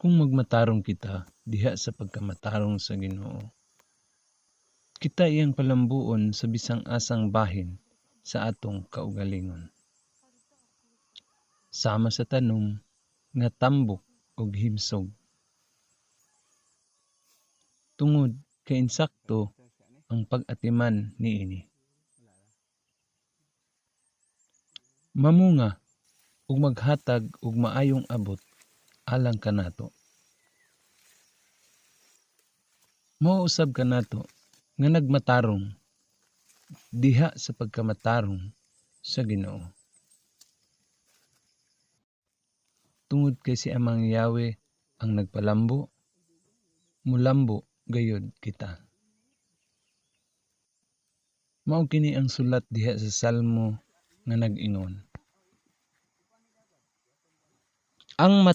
Kung magmatarong kita diha sa pagkamatarong sa Ginoo, kita iyang palambuon sa bisang asang bahin sa atong kaugalingon. Sama sa tanom nga tambok ug himsog. Tungod kay insakto ang pag-atiman niini. Mamunga ug maghatag og maayong abot alang kanato. Mao usab kanato nga nagmatarong diha sa pagkamatarong sa Ginoo. Tungod kay si Amang Yahweh ang nagpalambo, mulambo gayud kita. Mao kini ang sulat diha sa Salmo nga nag-ingon. Ang